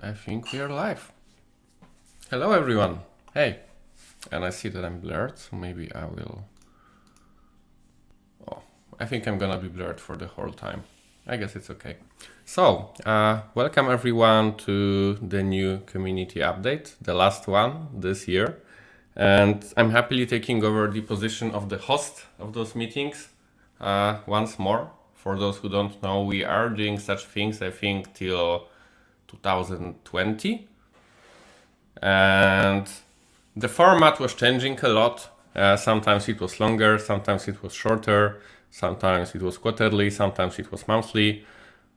I think we are live. Hello everyone. Hey. And I see that I'm blurred, so maybe I will... Oh, I think I'm gonna be blurred for the whole time. I guess it's okay. So, welcome everyone to the new community update, the last one this year. And I'm happily taking over the position of the host of those meetings once more. For those who don't know, we are doing such things, I think, till 2020. And the format was changing a lot. Sometimes it was longer, sometimes it was shorter, sometimes it was quarterly, sometimes it was monthly.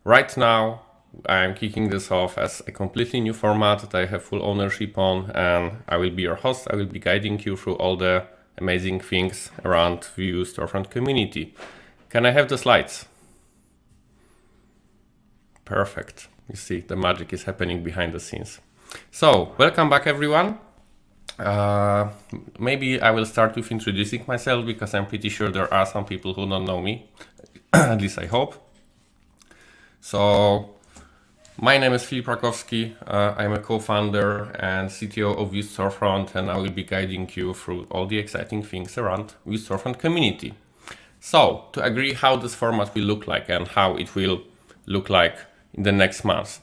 Right now, I'm kicking this off as a completely new format that I have full ownership on, and I will be your host. I will be guiding you through all the amazing things around Vue Storefront community. Can I have the slides? Perfect. You see, the magic is happening behind the scenes. So, welcome back everyone. Maybe I will start with introducing myself because I'm pretty sure there are some people who don't know me, at least I hope. So, my name is Filip Rakowski. I'm a co-founder and CTO of Vue Storefront, and I will be guiding you through all the exciting things around Vue Storefront community. So, to agree how this format will look like and how it will look like in the next month.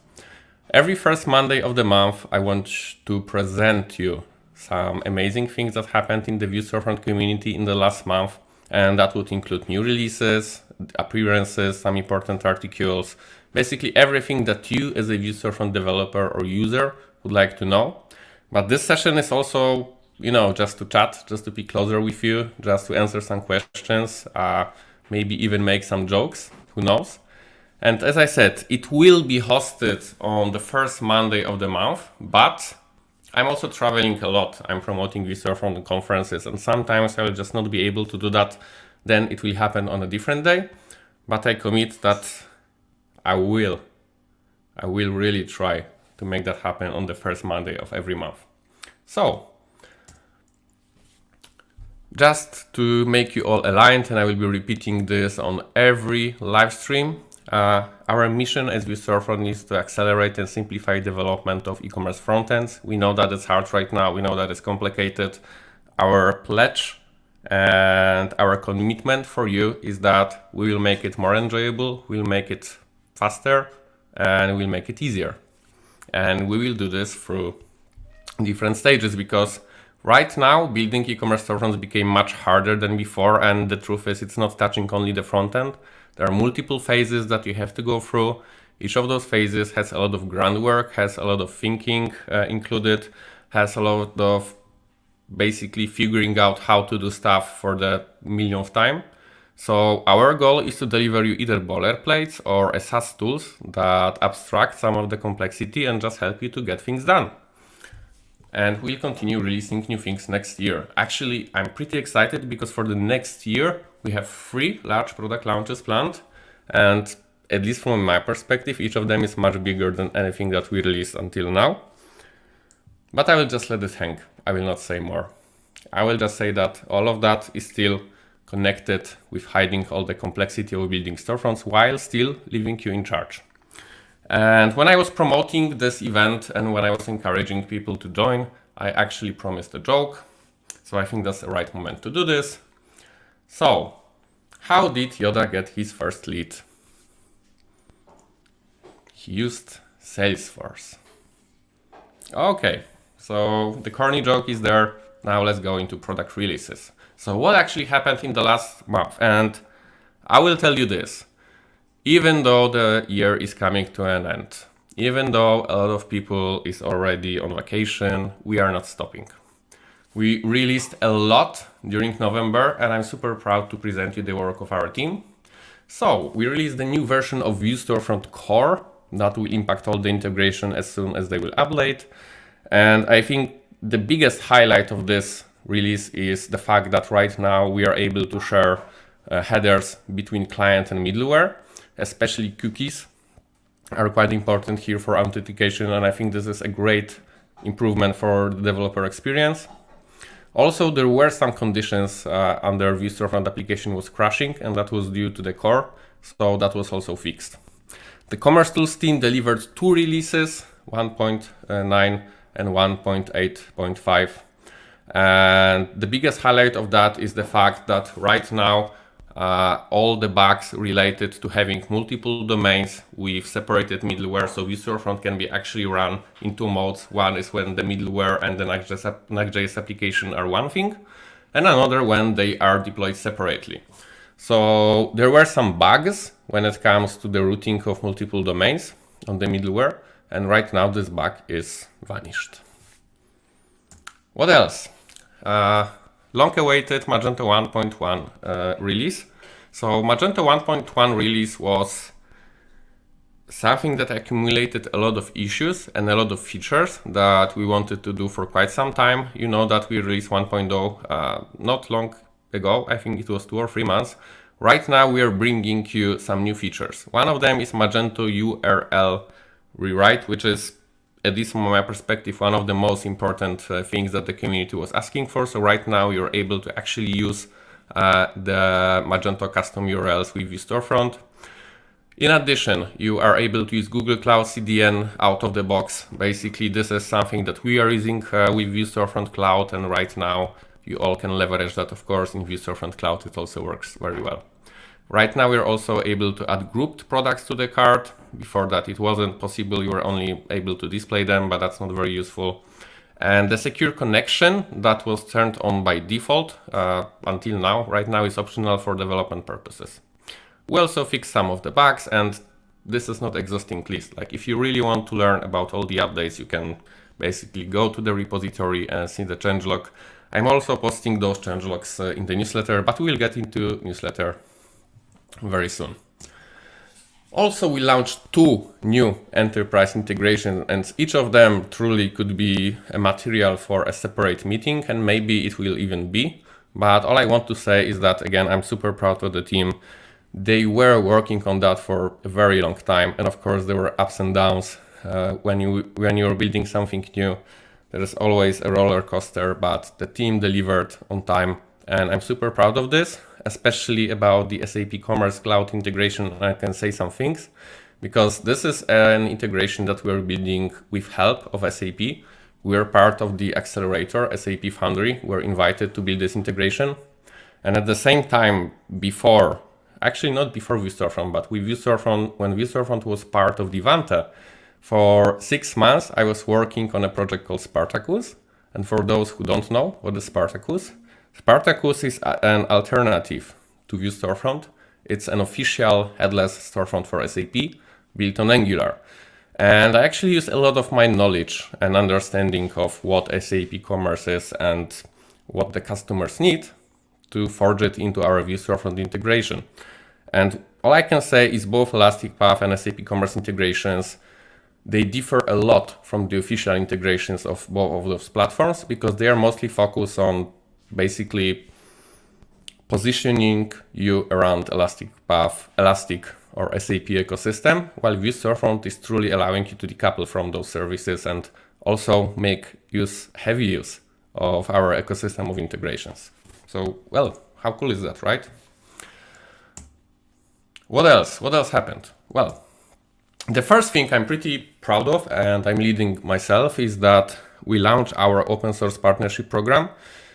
Every first Monday of the month, I want to present you some amazing things that happened in the Vue Storefront community in the last month, and that would include new releases, appearances, some important articles, basically everything that you as a Vue Storefront developer or user would like to know. But this session is also, just to chat, just to be closer with you, just to answer some questions, maybe even make some jokes, who knows. And as I said, it will be hosted on the first Monday of the month, but I'm also traveling a lot. I'm promoting Vue Storefront conferences, and sometimes I will just not be able to do that. Then it will happen on a different day, but I commit that I will really try to make that happen on the first Monday of every month. So, just to make you all aligned, and I will be repeating this on every live stream, our mission as Vue Storefront is to accelerate and simplify development of e-commerce frontends. We know that it's hard right now. We know that it's complicated. Our pledge and our commitment for you is that we will make it more enjoyable, we'll make it faster, and we'll make it easier. And we will do this through different stages, because right now building e-commerce storefronts became much harder than before, and the truth is it's not touching only the front end. There are multiple phases that you have to go through. Each of those phases has a lot of groundwork, has a lot of thinking included, has a lot of basically figuring out how to do stuff for the millionth time. So our goal is to deliver you either boilerplates or a SaaS tools that abstract some of the complexity and just help you to get things done. And we'll continue releasing new things next year. Actually, I'm pretty excited because for the next year, we have 3 large product launches planned. And at least from my perspective, each of them is much bigger than anything that we released until now. But I will just let it hang. I will not say more. I will just say that all of that is still connected with hiding all the complexity of building storefronts while still leaving you in charge. And when I was promoting this event and when I was encouraging people to join, I actually promised a joke. So I think that's the right moment to do this. So, how did Yoda get his first lead? He used Salesforce. Okay, so the corny joke is there. Now let's go into product releases. So what actually happened in the last month? And I will tell you this. Even though the year is coming to an end, even though a lot of people is already on vacation, we are not stopping. We released a lot during November, and I'm super proud to present you the work of our team. So we released the new version of Vue Storefront Core that will impact all the integration as soon as they will update. And I think the biggest highlight of this release is the fact that right now we are able to share headers between client and middleware. Especially cookies are quite important here for authentication, and I think this is a great improvement for the developer experience. Also, there were some conditions under Vue Storefront application was crashing, and that was due to the core, so that was also fixed. The Commerce Tools team delivered 2 releases 1.9 and 1.8.5. And the biggest highlight of that is the fact that right now all the bugs related to having multiple domains with separated middleware, so Storefront can be actually run in two modes. One is when the middleware and the Next.js application are one thing, and another when they are deployed separately. So there were some bugs when it comes to the routing of multiple domains on the middleware, and right now this bug is vanished. What else? Long-awaited Magento 1.1 release. So Magento 1.1 release was something that accumulated a lot of issues and a lot of features that we wanted to do for quite some time. You know that we released 1.0 not long ago. I think it was 2 or 3 months. Right now we are bringing you some new features. One of them is Magento URL rewrite, which is, at least from my perspective, one of the most important things that the community was asking for. So right now you're able to actually use the Magento custom URLs with Storefront. In addition, you are able to use Google Cloud CDN out of the box. Basically, this is something that we are using with Storefront Cloud, and right now you all can leverage that. Of course, in Storefront Cloud it also works very well. Right now we're also able to add grouped products to the cart. Before that it wasn't possible, you were only able to display them, but that's not very useful. And the secure connection that was turned on by default until now, right now is optional for development purposes. We also fixed some of the bugs, and this is not exhausting list. Like, if you really want to learn about all the updates, you can basically go to the repository and see the changelog. I'm also posting those changelogs in the newsletter, but we'll get into newsletter very soon. Also, we launched 2 new enterprise integrations, and each of them truly could be a material for a separate meeting, and maybe it will even be. But all I want to say is that, again, I'm super proud of the team. They were working on that for a very long time, and of course there were ups and downs. When you're building something new, there is always a roller coaster, but the team delivered on time, and I'm super proud of this, especially about the SAP Commerce Cloud integration. I can say some things, because this is an integration that we're building with help of SAP. We're part of the accelerator, SAP Foundry. We're invited to build this integration. And at the same time, before, actually not before Storefront, but with Storefront, when Storefront was part of Vanta, for 6 months, I was working on a project called Spartacus. And for those who don't know what is Spartacus, Spartacus is an alternative to Storefront. It's an official headless storefront for SAP built on Angular. And I actually use a lot of my knowledge and understanding of what SAP Commerce is and what the customers need to forge it into our Storefront integration. And all I can say is both Elastic Path and SAP Commerce integrations, they differ a lot from the official integrations of both of those platforms, because they are mostly focused on basically positioning you around Elastic Path, Elastic or SAP ecosystem, while Storefront is truly allowing you to decouple from those services and also make heavy use of our ecosystem of integrations. So, well, how cool is that, right? What else? What else happened? Well, the first thing I'm pretty proud of, and I'm leading myself, is that we launched our open source partnership program.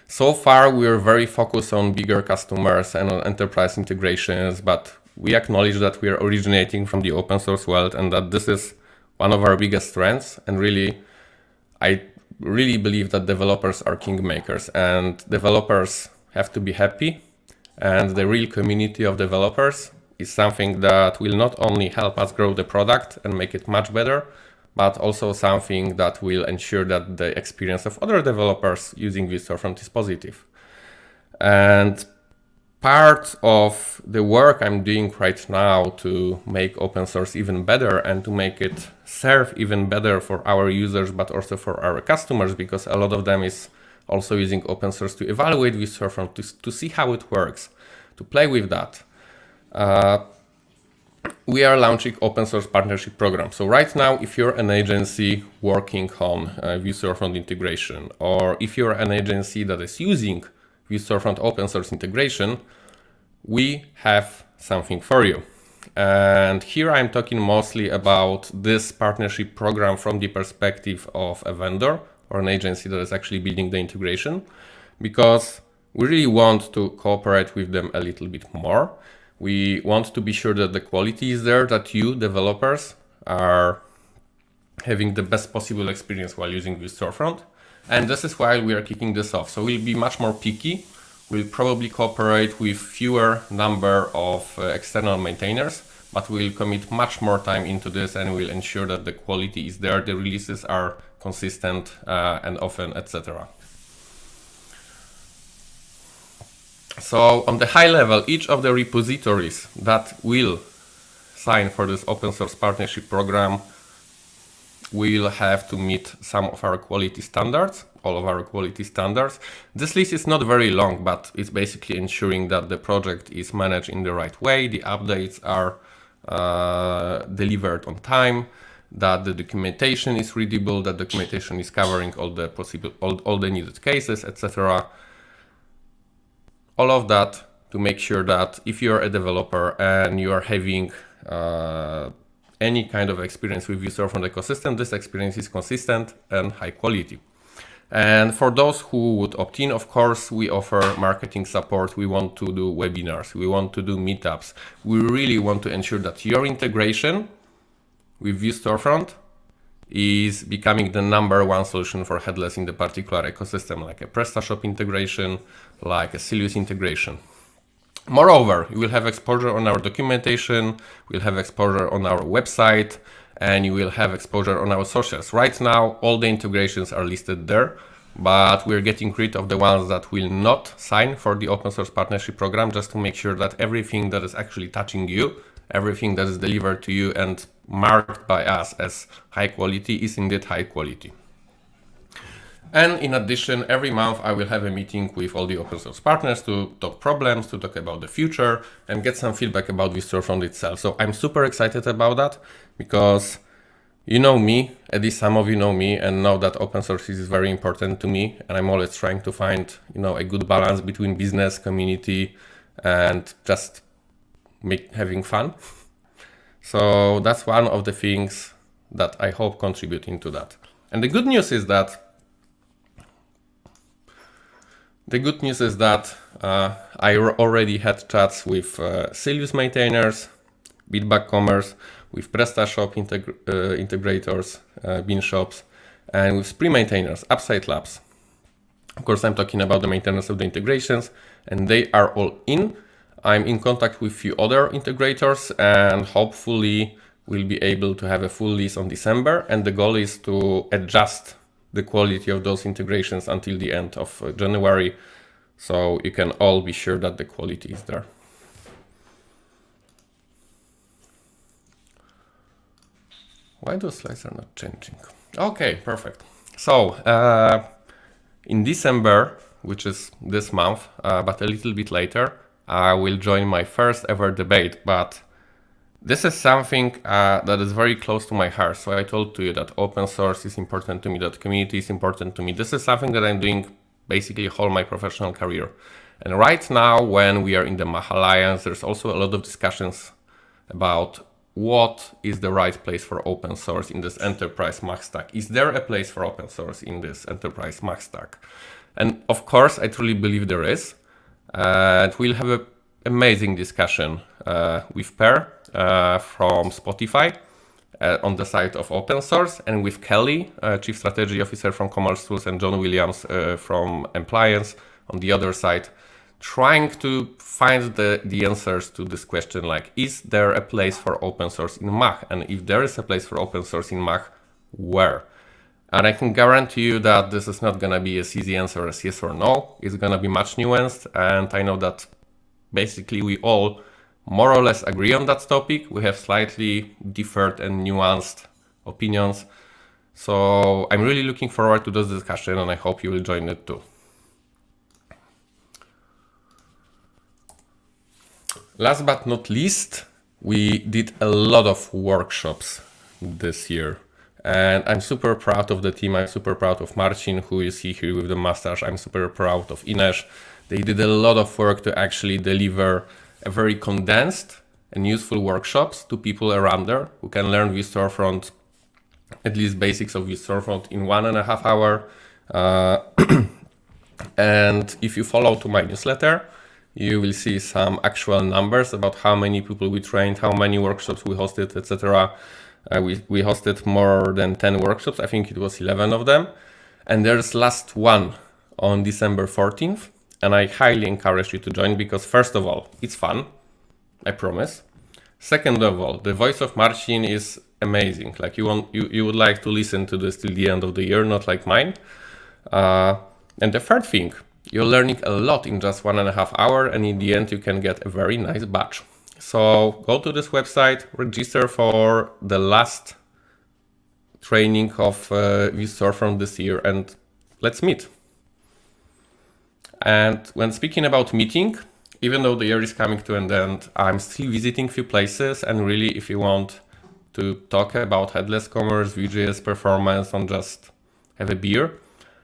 So far, we are very focused on bigger customers and on enterprise integrations, but we acknowledge that we are originating from the open source world and that this is one of our biggest strengths. And really, I really believe that developers are kingmakers, and developers have to be happy. And the real community of developers is something that will not only help us grow the product and make it much better, but also something that will ensure that the experience of other developers using Storefront is positive. And part of the work I'm doing right now to make open source even better and to make it serve even better for our users, but also for our customers, because a lot of them is also using open source to evaluate Storefront, to see how it works, to play with that. We are launching open source partnership program. So right now, if you're an agency working on Storefront integration, or if you're an agency that is using Storefront open source integration, we have something for you. And here I'm talking mostly about this partnership program from the perspective of a vendor or an agency that is actually building the integration, because we really want to cooperate with them a little bit more. We want to be sure that the quality is there, that you, developers, are having the best possible experience while using this Storefront. And this is why we are kicking this off. So we'll be much more picky. We'll probably cooperate with fewer number of external maintainers, but we'll commit much more time into this and we'll ensure that the quality is there, the releases are consistent and often, etc. So on the high level, each of the repositories that will sign for this open source partnership program will have to meet some of our quality standards, all of our quality standards. This list is not very long, but it's basically ensuring that the project is managed in the right way, the updates are delivered on time, that the documentation is readable, that documentation is covering all the possible, all the needed cases, etc. All of that to make sure that if you're a developer and you are having any kind of experience with the Storefront ecosystem, this experience is consistent and high quality. And for those who would opt in, of course, we offer marketing support. We want to do webinars. We want to do meetups. We really want to ensure that your integration with Vue Storefront is becoming the #1 solution for headless in the particular ecosystem, like a PrestaShop integration, like a Silius integration. Moreover, you will have exposure on our documentation, we'll have exposure on our website, and you will have exposure on our socials. Right now, all the integrations are listed there, but we're getting rid of the ones that will not sign for the open source partnership program, just to make sure that everything that is actually touching you, everything that is delivered to you and marked by us as high quality is indeed high quality. And in addition, every month I will have a meeting with all the open source partners to talk problems, to talk about the future and get some feedback about the Storefront itself. So I'm super excited about that because you know me, at least some of you know me and know that open source is very important to me. And I'm always trying to find, a good balance between business, community, and just having fun. So that's one of the things that I hope contributing to that. And the good news is that I already had chats with Silius maintainers, Bitbag Commerce, with PrestaShop integrators, Bean Shops, and with Spree maintainers, Upside Labs. Of course, I'm talking about the maintainers of the integrations, and they are all in. I'm in contact with a few other integrators, and hopefully we'll be able to have a full list on December. And the goal is to adjust the quality of those integrations until the end of January, so you can all be sure that the quality is there. Why those slides are not changing? Okay, perfect. So in December, which is this month, but a little bit later, I will join my first ever debate, but this is something that is very close to my heart. So I told you that open source is important to me, that community is important to me. This is something that I'm doing basically all my professional career. And right now, when we are in the Mach Alliance, there's also a lot of discussions about what is the right place for open source in this enterprise Mach stack. Is there a place for open source in this enterprise Mach stack? And of course, I truly believe there is. And we'll have an amazing discussion with Per from Spotify on the side of open source, and with Kelly, Chief Strategy Officer from Commerce Tools, and John Williams from Appliance on the other side, trying to find the answers to this question, like, is there a place for open source in Mach? And if there is a place for open source in Mach, where? And I can guarantee you that this is not going to be as easy answer as yes or no. It's going to be much nuanced. And I know that basically we all more or less agree on that topic. We have slightly different and nuanced opinions. So I'm really looking forward to this discussion, and I hope you will join it too. Last but not least, we did a lot of workshops this year. And I'm super proud of the team. I'm super proud of Marcin, who you see here with the mustache. I'm super proud of Ines. They did a lot of work to actually deliver a very condensed and useful workshops to people around there who can learn with Storefront, at least basics of with Storefront in 1.5 hours. And if you follow to my newsletter, you will see some actual numbers about how many people we trained, how many workshops we hosted, etc. We hosted more than 10 workshops. I think it was 11 of them. And there's last one on December 14th. And I highly encourage you to join because first of all, it's fun. I promise. Second of all, the voice of Marcin is amazing. Like you would like to listen to this till the end of the year, not like mine. And the third thing, you're learning a lot in just 1.5 hours, and in the end you can get a very nice badge. So go to this website, register for the last training of with Storefront this year, and let's meet. And when speaking about meeting, even though the year is coming to an end, I'm still visiting few places, and really if you want to talk about headless commerce, Vue.js performance, and just have a beer,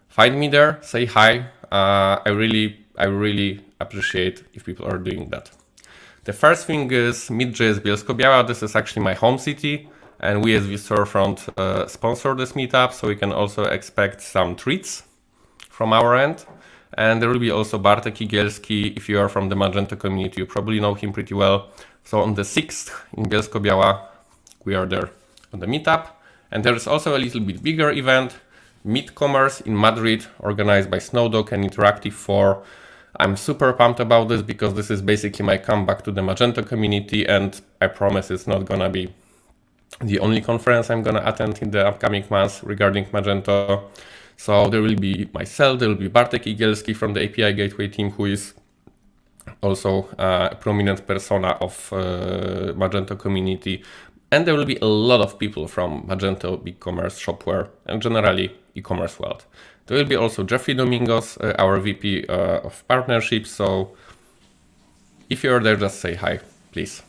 find me there, say hi. I really appreciate if people are doing that. The first thing is Meet.js Bielsko-Biała. This is actually my home city, and we as Storefront sponsor this meetup, so we can also expect some treats from our end. And there will be also Bartek Igielski. If you are from the Magento community, you probably know him pretty well. So on the 6th in Bielsko-Biała, we are there on the meetup. And there is also a little bit bigger event, Meet Commerce in Madrid, organized by Snowdog and Interactive 4. I'm super pumped about this because this is basically my comeback to the Magento community, and I promise it's not gonna be the only conference I'm gonna attend in the upcoming months regarding Magento. So there will be myself, there will be Bartek Igielski from the API Gateway team, who is also a prominent persona of Magento community. And there will be a lot of people from Magento, BigCommerce, Shopware, and generally e-commerce world. There will be also Jeffrey Domingos, our VP of partnerships. So if you're there, just say hi, please.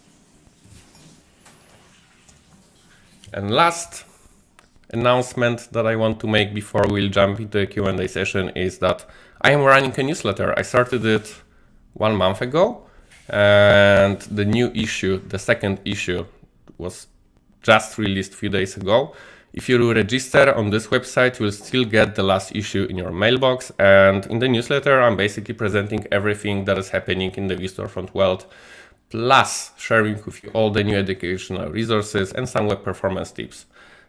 And last announcement that I want to make before we'll jump into the Q&A session is that I am running a newsletter. I started it 1 month ago, and the new issue, the second issue, was just released a few days ago. If you register on this website, you will still get the last issue in your mailbox. And in the newsletter, I'm basically presenting everything that is happening in the Storefront world, plus sharing with you all the new educational resources and some web performance tips.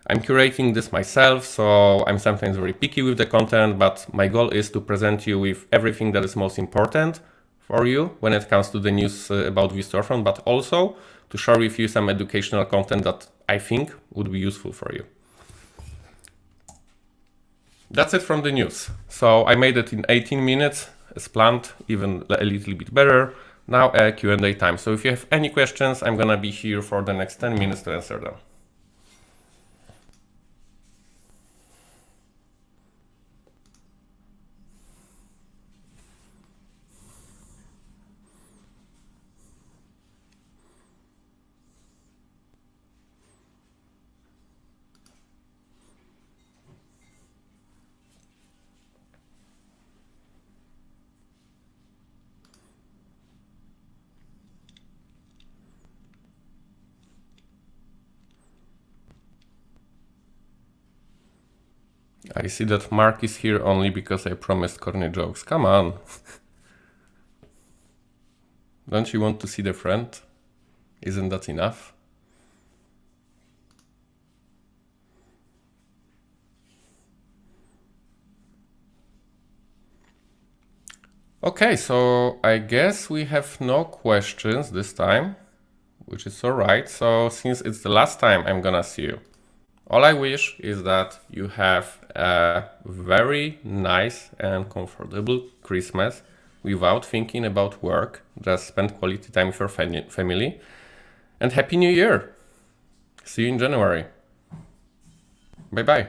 I'm curating this myself, so I'm sometimes very picky with the content, but my goal is to present you with everything that is most important for you when it comes to the news about Storefront, but also to share with you some educational content that I think would be useful for you. That's it from the news. So I made it in 18 minutes as planned, even a little bit better. Now a Q&A time. So if you have any questions, I'm gonna be here for the next 10 minutes to answer them. I see that Mark is here only because I promised corny jokes. Come on. Don't you want to see the friend? Isn't that enough? Okay, so I guess we have no questions this time, which is all right. So since it's the last time I'm gonna see you, all I wish is that you have a very nice and comfortable Christmas without thinking about work. Just spend quality time with your family. And Happy New Year! See you in January. Bye-bye.